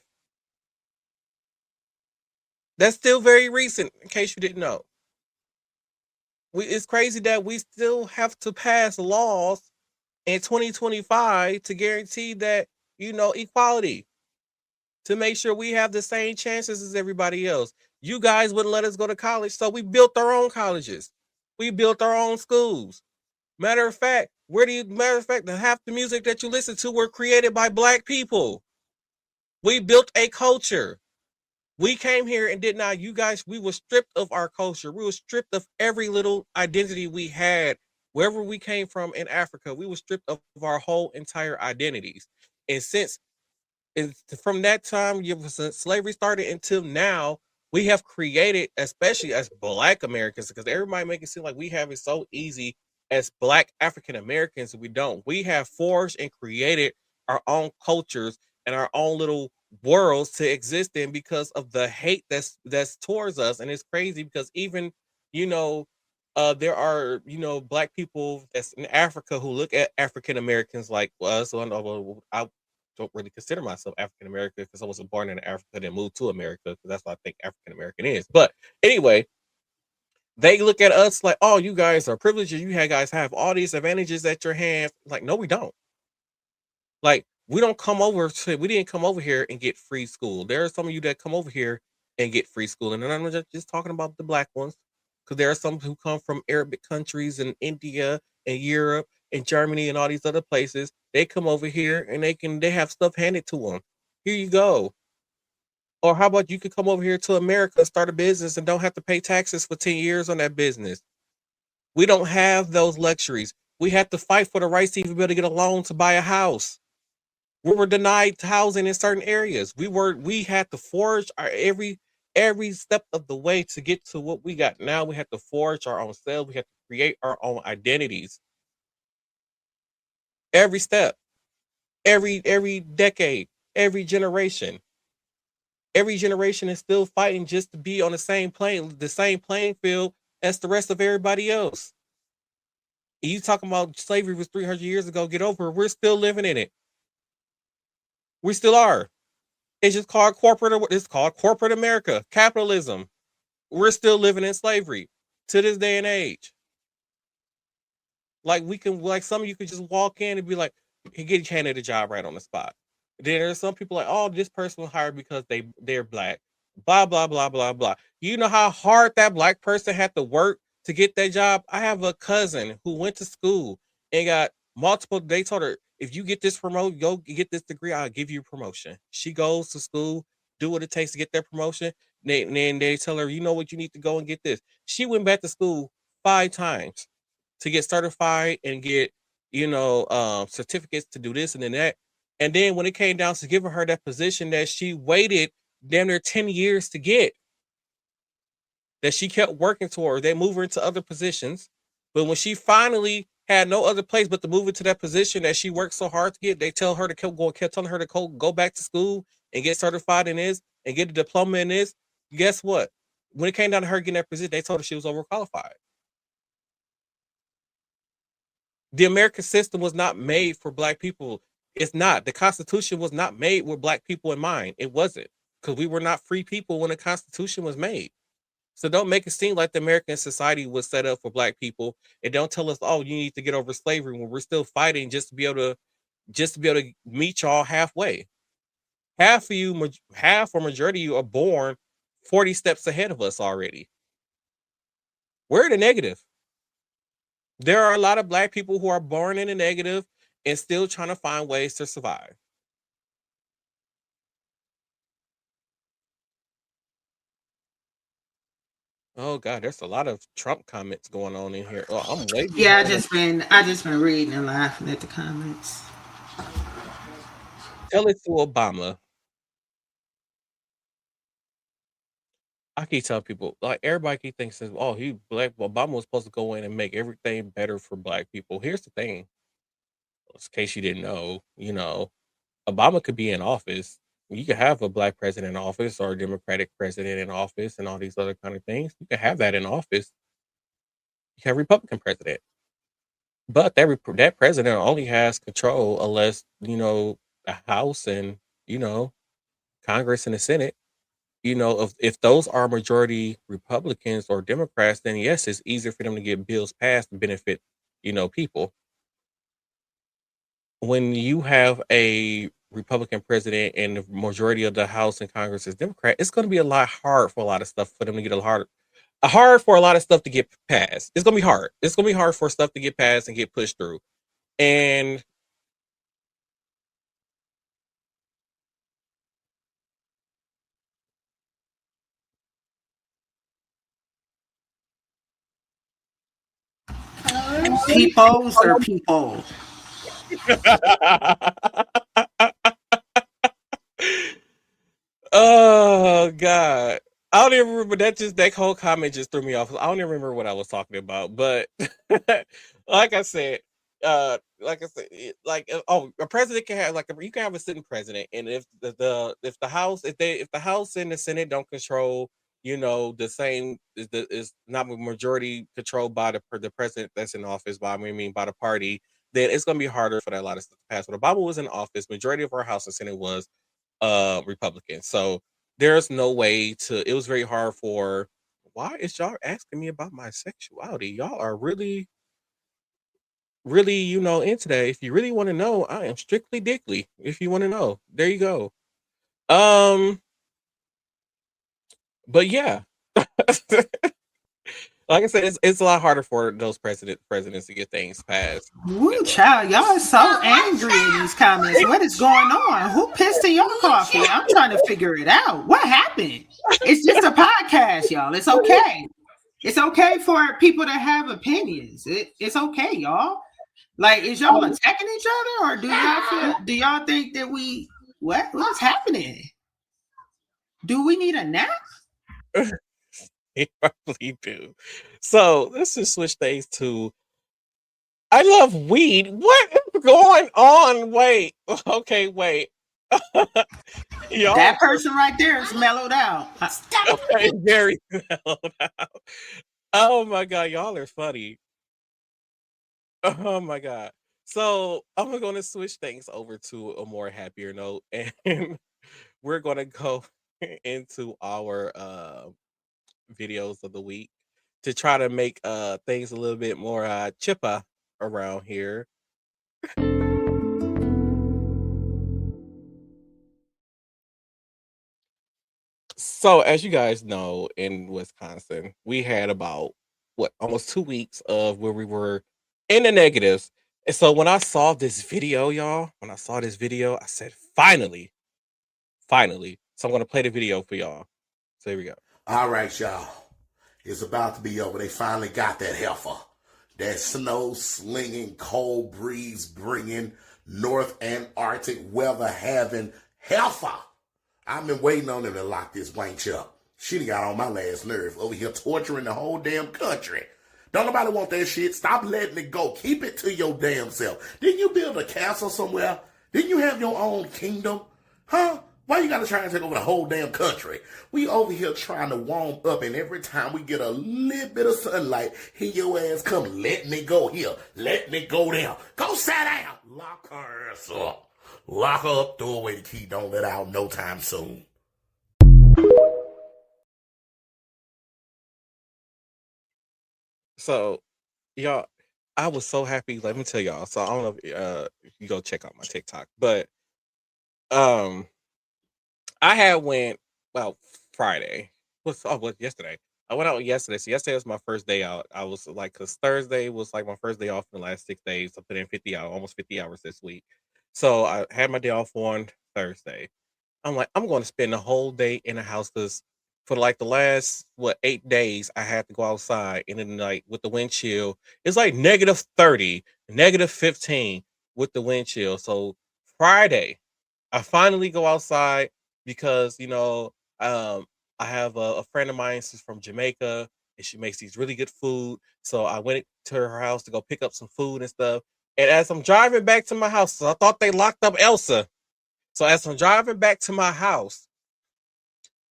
That's still very recent, in case you didn't know. It's crazy that we still have to pass laws in 2025 to guarantee that, equality, to make sure we have the same chances as everybody else. You guys wouldn't let us go to college, so we built our own colleges. We built our own schools. Matter of fact, half the music that you listen to were created by black people. We built a culture. We came here and did not, you guys, we were stripped of our culture. We were stripped of every little identity we had. Wherever we came from in Africa, we were stripped of our whole entire identities. And since from that time since slavery started until now, we have created, especially as black Americans, because everybody make it seem like we have it so easy as black African Americans. We don't. We have forged and created our own cultures and our own little worlds to exist in because of the hate that's towards us. And it's crazy because even, you know there are, black people that's in Africa who look at African Americans like us. So I don't really consider myself African American because I wasn't born in Africa, then moved to America because that's what I think African American is. But anyway, they look at us like, oh, you guys are privileged. Guys have all these advantages at your hands. Like, no, we don't. Like, we didn't come over here and get free school. There are some of you that come over here and get free school. And I'm just talking about the black ones, because there are some who come from Arabic countries and India and Europe and Germany and all these other places. They come over here and they have stuff handed to them. Here you go. Or how about you could come over here to America and start a business and don't have to pay taxes for 10 years on that business. We don't have those luxuries. We have to fight for the rights to even be able to get a loan to buy a house. We were denied housing in certain areas. We had to forge our every step of the way to get to what we got now. We have to forge our own selves. We have to create our own identities. Every step, every decade, every generation. Every generation is still fighting just to be on the same playing field as the rest of everybody else. And you talking about slavery was 300 years ago, get over it. We're still living in it. We still are. It's called corporate America, capitalism. We're still living in slavery to this day and age. Like some of you could just walk in and be like, get handed a job right on the spot. Then there's some people like, oh, this person was hired because they're black. Blah blah blah blah blah. You know how hard that black person had to work to get that job? I have a cousin who went to school and got multiple. They told her, if you get this promote, go get this degree, I'll give you a promotion. She goes to school, do what it takes to get that promotion. Then they tell her, you know what, you need to go and get this. She went back to school 5 times to get certified and get, certificates to do this and then that. And then when it came down to giving her that position that she waited damn near 10 years to get, that she kept working toward, they move her into other positions. But when she finally had no other place but to move into that position that she worked so hard to get, they tell her to kept telling her to go back to school and get certified in this and get a diploma in this. Guess what? When it came down to her getting that position, they told her she was overqualified. The American system was not made for black people. It's not. The Constitution was not made with black people in mind. It wasn't, because we were not free people when the Constitution was made. So don't make it seem like the American society was set up for black people, and don't tell us, oh, you need to get over slavery when we're still fighting just to be able to meet y'all halfway. Half or majority of you are born 40 steps ahead of us already. We're the negative. There are a lot of black people who are born in the negative and still trying to find ways to survive. Oh God, there's a lot of Trump comments going on in here. Oh, I'm way Yeah, behind. I just been reading and laughing at the comments. Tell it to Obama. I keep telling people, like everybody keep thinking, oh, he black. Obama was supposed to go in and make everything better for black people. Here's the thing: in case you didn't know, Obama could be in office. You could have a black president in office or a Democratic president in office and all these other kind of things. You could have that in office. You can have a Republican president. But that president only has control unless, the House and, you know, Congress and the Senate, if those are majority Republicans or Democrats, then yes, it's easier for them to get bills passed and benefit, people. When you have a Republican president and the majority of the House and Congress is Democrat, it's going to be a lot hard for a lot of stuff for them to get hard for a lot of stuff to get passed. It's going to be hard. It's going to be hard for stuff to get passed and get pushed through. And Peoples or people? Oh God. I don't even remember that whole comment just threw me off. I don't even remember what I was talking about. But like I said, a president can have you can have a sitting president, and if the House and the Senate don't control, the same is not a majority controlled by the president that's in office by by the party, then it's gonna be harder for that a lot of stuff to pass. When Obama was in office, majority of our House and Senate was Republican. So there's no way to it was very hard for why is y'all asking me about my sexuality? Y'all are really, really, into that. If you really want to know, I am strictly dickly. If you want to know. There you go. Um, but yeah. Like I said, it's a lot harder for those presidents to get things passed. Woo, child, y'all are so angry in these comments. What is going on? Who pissed in your coffee? I'm trying to figure it out. What happened? It's just a podcast, y'all. It's okay. It's okay for people to have opinions. It's okay, y'all. Like, is y'all attacking each other, or do y'all think that what's happening? Do we need a nap? They probably do. So let's just switch things to I love weed. What is going on? Wait. Okay, wait. Y'all That person right there is mellowed out. okay, very mellowed out. Oh my god, y'all are funny. Oh my god. So I'm gonna switch things over to a more happier note, and we're gonna go into our videos of the week to try to make things a little bit more chipper around here. So, as you guys know, in Wisconsin, we had about almost 2 weeks of where we were in the negatives. And so, when I saw this video, y'all, I said, finally, finally. So, I'm going to play the video for y'all. So, here we go. All right, y'all. It's about to be over. They finally got that heifer. That snow slinging, cold breeze bringing, North Antarctic weather having heifer. I've been waiting on them to lock this wench up. She done got on my last nerve over here torturing the whole damn country. Don't nobody want that shit. Stop letting it go. Keep it to your damn self. Didn't you build a castle somewhere? Didn't you have your own kingdom? Huh? Why you gotta try and take over the whole damn country? We over here trying to warm up, and every time we get a little bit of sunlight, here your ass come letting it go here, letting it go there. Go sit down. Lock her ass up. Lock her up, throw away the key, don't let out no time soon. So, y'all, I was so happy. Let me tell y'all. So, I don't know if you go check out my TikTok, but um, I had went well Friday. What yesterday? I went out yesterday. So yesterday was my first day out. I was like, cause Thursday was like my first day off in the last 6 days. I put in 50 hours, almost 50 hours this week. So I had my day off on Thursday. I'm like, I'm going to spend the whole day in the house because for like the last 8 days, I had to go outside, and then like with the wind chill, it's like -30, -15 with the wind chill. So Friday, I finally go outside because I have a friend of mine. She's from Jamaica, and she makes these really good food. So I went to her house to go pick up some food and stuff. And as I'm driving back to my house, so I thought they locked up Elsa. So as I'm driving back to my house,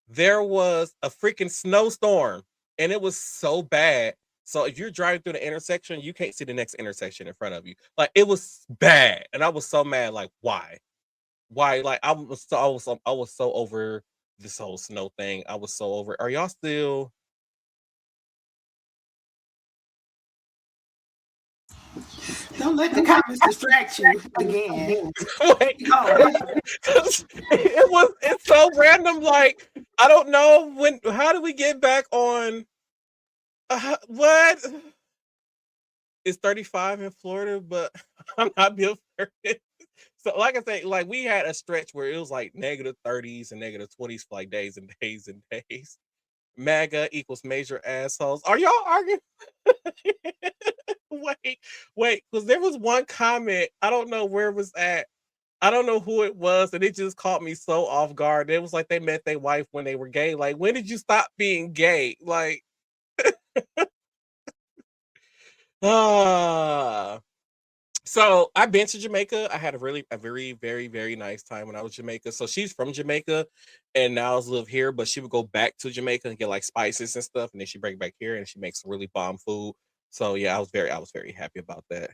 there was a freaking snowstorm, and it was so bad. So if you're driving through the intersection, you can't see the next intersection in front of you. Like, it was bad, and I was so mad. Like, why? Why? Like, I was so over this whole snow thing. I was so over. Are y'all still? Don't let the comments distract you again. Wait, it's so random. Like, I don't know when. How do we get back on? What? It's 35 in Florida, but I'm not built for it. So, like I say, like, we had a stretch where it was like negative 30s and negative 20s for like days and days and days. MAGA equals major assholes. Are y'all arguing? wait, because there was one comment. I don't know where it was at. I don't know who it was, and it just caught me so off guard. It was like they met their wife when they were gay. Like, when did you stop being gay? Like, ah. So I've been to Jamaica. I had a very, very, very nice time when I was in Jamaica. So she's from Jamaica and now live here, but she would go back to Jamaica and get like spices and stuff, and then she bring it back here and she makes some really bomb food. So yeah, I was very happy about that.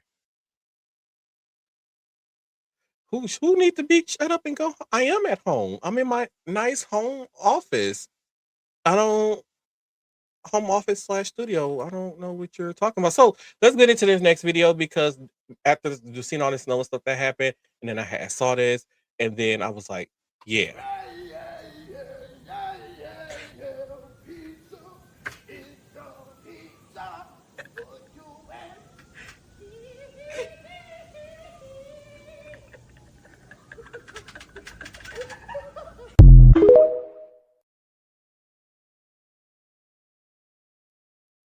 Who need to be shut up and go? I am at home. I'm in my nice home office. I don't home office slash studio. I don't know what you're talking about. So let's get into this next video because after you seen all this snow and stuff that happened, and then I saw this, and then I was like, yeah.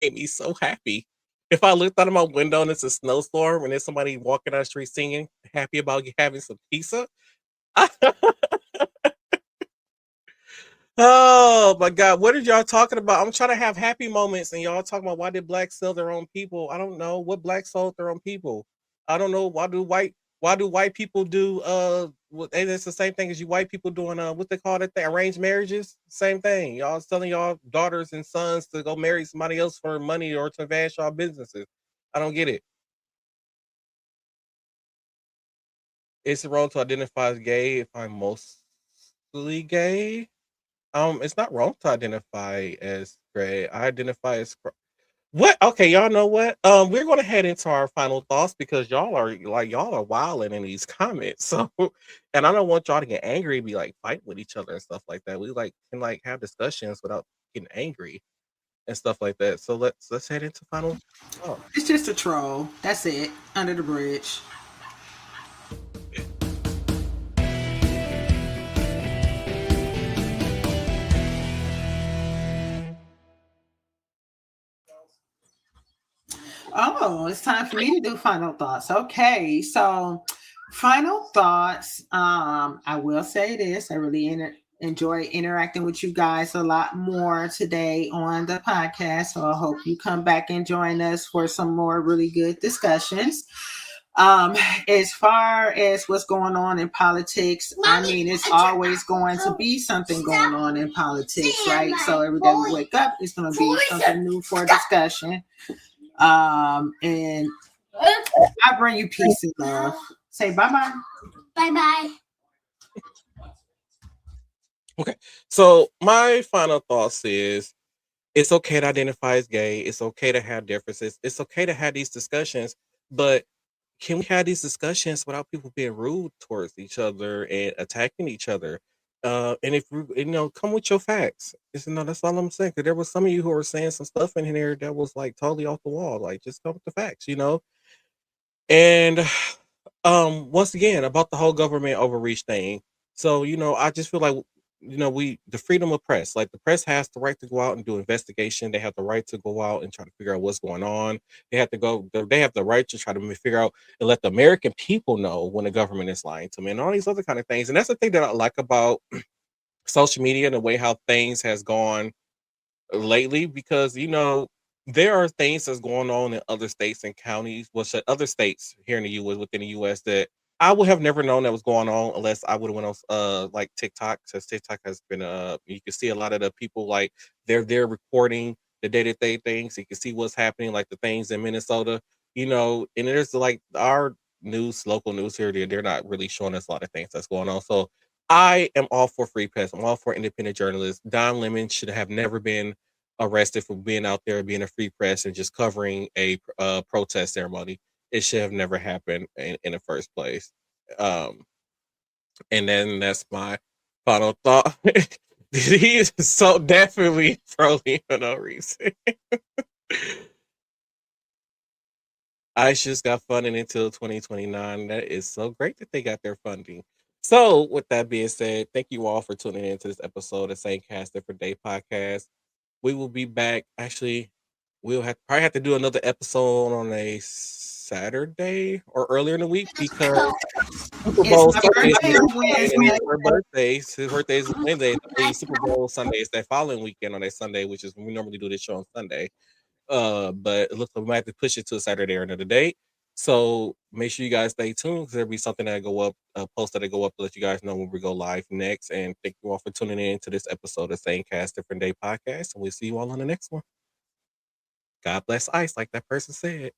Made me so happy. If I looked out of my window and it's a snowstorm and there's somebody walking down the street singing, happy about having some pizza. Oh my god, what are y'all talking about? I'm trying to have happy moments and y'all talking about why did blacks sell their own people? I don't know what blacks sold their own people. I don't know why do white people do and it's the same thing as you white people doing what they call that thing, arranged marriages? Same thing. Y'all selling y'all daughters and sons to go marry somebody else for money or to advance y'all businesses. I don't get it. It's wrong to identify as gay if I'm mostly gay. It's not wrong to identify as gay. I identify as what? Okay, y'all know what? We're gonna head into our final thoughts because y'all are wilding in these comments. So, and I don't want y'all to get angry, and be like fighting with each other and stuff like that. We like can like have discussions without getting angry and stuff like that. So let's head into final. Oh, It's just a troll. That's it. Under the bridge. Oh, it's time for me to do final thoughts. Okay, so final thoughts. I will say this: I really enjoy interacting with you guys a lot more today on the podcast. So I hope you come back and join us for some more really good discussions. As far as what's going on in politics, I mean, it's always going to be something going on in politics, right? So every day we wake up, it's going to be something new for discussion. And I bring you peace and love. Say bye-bye. Bye-bye. okay. So my final thoughts is it's okay to identify as gay. It's okay to have differences. It's okay to have these discussions, but can we have these discussions without people being rude towards each other and attacking each other? And if come with your facts. That's all I'm saying. Because there was some of you who were saying some stuff in here that was like totally off the wall. Like, just come with the facts. And once again, about the whole government overreach thing. So, I just feel like the freedom of press, like the press has the right to go out and do investigation. They have the right to go out and try to figure out what's going on. They have the right to try to figure out and let the American people know when the government is lying to them and all these other kind of things. And that's the thing that I like about social media and the way how things has gone lately, because there are things that's going on in other states and counties, other states here in the U.S. within the U.S. that I would have never known that was going on unless I would have went on like TikTok, since TikTok has been you can see a lot of the people like they're recording the day-to-day things. You can see what's happening, like the things in Minnesota, and there's like our local news here, they're not really showing us a lot of things that's going on. So I am all for free press. I'm all for independent journalists. Don Lemon should have never been arrested for being out there, being a free press, and just covering a protest ceremony. It should have never happened in the first place. Um, and then that's my final thought. He is so definitely trolling for no reason. ICE just got funding until 2029. That is so great that they got their funding. So, with that being said, thank you all for tuning in to this episode of St. Cast Different Day podcast. We will be back. Actually, probably have to do another episode on a Saturday or earlier in the week because Super It's Bowl my Sunday is birthday next on weekend and Wednesday. it's her birthday. His birthday is Wednesday. The Super Bowl Sunday is that following weekend on that Sunday, which is when we normally do this show on Sunday. But it looks like we might have to push it to a Saturday or another date. So make sure you guys stay tuned because there'll be something that go up, a post that go up to let you guys know when we go live next. And thank you all for tuning in to this episode of Same Cast Different Day podcast. And we'll see you all on the next one. God bless ICE, like that person said.